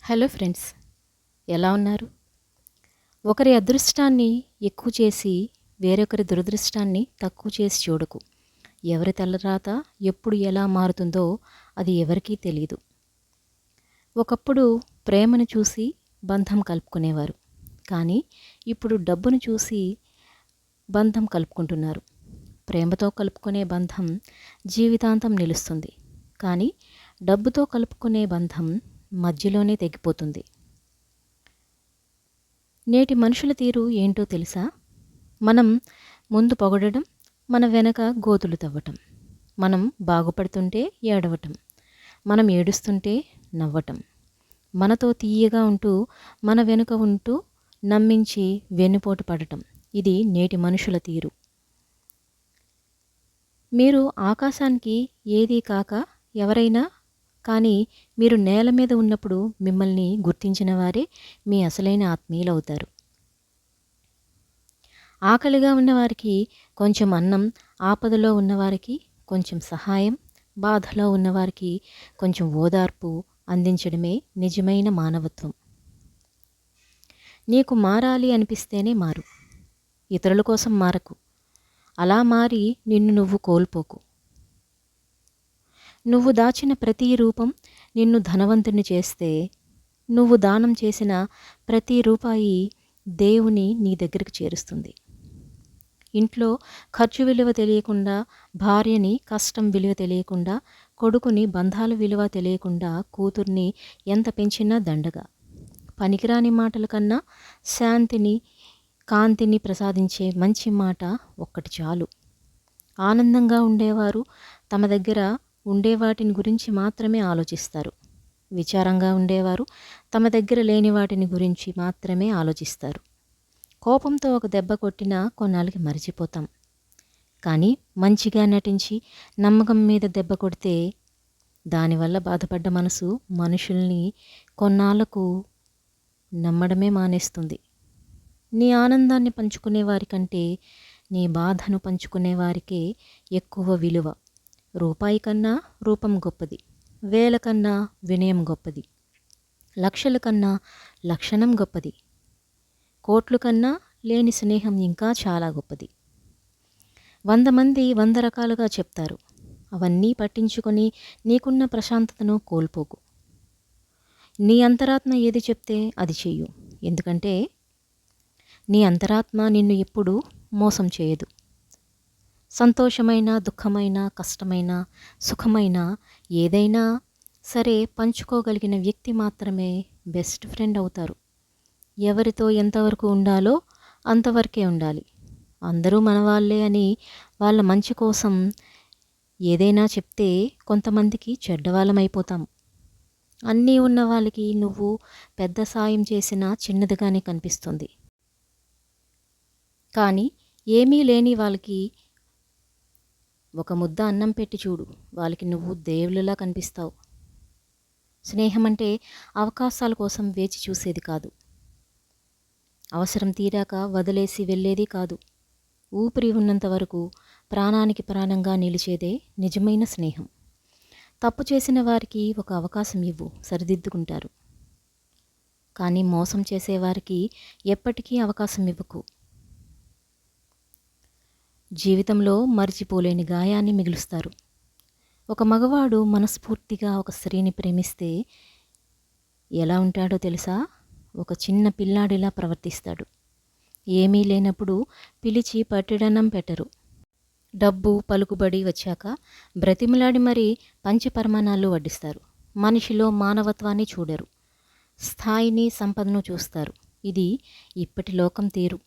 Hello friends, ఎలా ఉన్నారు? ఒకరి అదృష్టాన్ని ఎక్కువ చేసి వేరొకరి దురదృష్టాన్ని తక్కువ చేసి చూడకు. ఎవరి తలరాత ఎప్పుడు ఎలా మారుతుందో అది ఎవరికీ తెలియదు. ఒకప్పుడు ప్రేమను చూసి బంధం కలుపుకునేవారు, కానీ ఇప్పుడు డబ్బును చూసి బంధం కలుపుకుంటున్నారు. ప్రేమతో కలుపుకునే బంధం జీవితాంతం నిలుస్తుంది, కానీ డబ్బుతో కలుపుకునే బంధం మధ్యలోనే తెగిపోతుంది. నేటి మనుషుల తీరు ఏంటో తెలుసా? మనం ముందు పొగడడం, మన వెనక గోతులు తవ్వటం. మనం బాగుపడుతుంటే ఏడవటం, మనం ఏడుస్తుంటే నవ్వటం. మనతో తీయగా ఉంటూ మన వెనుక ఉంటూ నమ్మించి వెన్నుపోటు పడటం. ఇది నేటి మనుషుల తీరు. మీరు ఆకాశానికి ఏదీ కాక ఎవరైనా, కానీ మీరు నేల మీద ఉన్నప్పుడు మిమ్మల్ని గుర్తించిన వారే మీ అసలైన ఆత్మీయులవుతారు. ఆకలిగా ఉన్నవారికి కొంచెం అన్నం, ఆపదలో ఉన్నవారికి కొంచెం సహాయం, బాధలో ఉన్నవారికి కొంచెం ఓదార్పు అందించడమే నిజమైన మానవత్వం. నీకు మారాలి అనిపిస్తేనే మారు, ఇతరుల కోసం మారకు. అలా మారి నిన్ను నువ్వు కోల్పోకు. నువ్వు దాచిన ప్రతి రూపం నిన్ను ధనవంతుని చేస్తే, నువ్వు దానం చేసిన ప్రతి రూపాయి దేవుని నీ దగ్గరికి చేరుస్తుంది. ఇంట్లో ఖర్చు విలువ తెలియకుండా, భార్యని కష్టం విలువ తెలియకుండా, కొడుకుని బంధాల విలువ తెలియకుండా కూతుర్ని ఎంత పెంచినా దండగా. పనికిరాని మాటల కన్నా శాంతిని, కాంతిని ప్రసాదించే మంచి మాట ఒక్కటి చాలు. ఆనందంగా ఉండేవారు తమ దగ్గర ఉండేవాటిని గురించి మాత్రమే ఆలోచిస్తారు. విచారంగా ఉండేవారు తమ దగ్గర లేని వాటిని గురించి మాత్రమే ఆలోచిస్తారు. కోపంతో ఒక దెబ్బ కొట్టినా కొన్నాళ్ళకి మరిచిపోతాం, కానీ మంచిగా నటించి నమ్మకం మీద దెబ్బ కొడితే దానివల్ల బాధపడ్డ మనసు మనుషుల్ని కొన్నాళ్లకు నమ్మడమే మానేస్తుంది. నీ ఆనందాన్ని పంచుకునే వారికంటే నీ బాధను పంచుకునే వారికే ఎక్కువ విలువ. రూపాయి కన్నా రూపం గొప్పది, వేల కన్నా వినయం గొప్పది, లక్షల కన్నా లక్షణం గొప్పది, కోట్లు కన్నా లేని స్నేహం ఇంకా చాలా గొప్పది. 100 మంది 100 రకాలుగా చెప్తారు, అవన్నీ పట్టించుకొని నీకున్న ప్రశాంతతను కోల్పోకు. నీ అంతరాత్మ ఏది చెప్తే అది చెయ్యు, ఎందుకంటే నీ అంతరాత్మ నిన్ను ఎప్పుడూ మోసం చేయదు. సంతోషమైన, దుఃఖమైన, కష్టమైన, సుఖమైన ఏదైనా సరే పంచుకోగలిగిన వ్యక్తి మాత్రమే బెస్ట్ ఫ్రెండ్ అవుతారు. ఎవరితో ఎంతవరకు ఉండాలో అంతవరకే ఉండాలి. అందరూ మనవాళ్లే అని వాళ్ళ మంచి కోసం ఏదైనా చెప్తే కొంతమందికి చెడ్డవాళ్ళమైపోతాం. అన్నీ ఉన్న వాళ్ళకి నువ్వు పెద్ద సాయం చేసినా చిన్నదిగానే కనిపిస్తుంది, కానీ ఏమీ లేని వాళ్ళకి ఒక ముద్ద అన్నం పెట్టి చూడు, వాళ్ళకి నువ్వు దేవుళ్ళలా కనిపిస్తావు. స్నేహం అంటే అవకాశాల కోసం వేచి చూసేది కాదు, అవసరం తీరాక వదిలేసి వెళ్ళేది కాదు. ఊపిరి ఉన్నంత వరకు ప్రాణానికి ప్రాణంగా నిలిచేదే నిజమైన స్నేహం. తప్పు చేసిన వారికి ఒక అవకాశం ఇవ్వు, సరిదిద్దుకుంటారు. కానీ మోసం చేసేవారికి ఎప్పటికీ అవకాశం ఇవ్వకు. జీవితంలో మరిచిపోలేని గాయాన్ని మిగులుస్తారు. ఒక మగవాడు మనస్ఫూర్తిగా ఒక స్త్రీని ప్రేమిస్తే ఎలా ఉంటాడో తెలుసా? ఒక చిన్న పిల్లాడిలా ప్రవర్తిస్తాడు. ఏమీ లేనప్పుడు పిలిచి పట్టెడన్నం పెట్టరు. డబ్బు పలుకుబడి వచ్చాక బ్రతిమలాడి మరీ పంచపరమాణాలు వడ్డిస్తారు. మనిషిలో మానవత్వాన్ని చూడరు, స్థాయిని, సంపదను చూస్తారు. ఇది ఇప్పటి లోకం తీరు.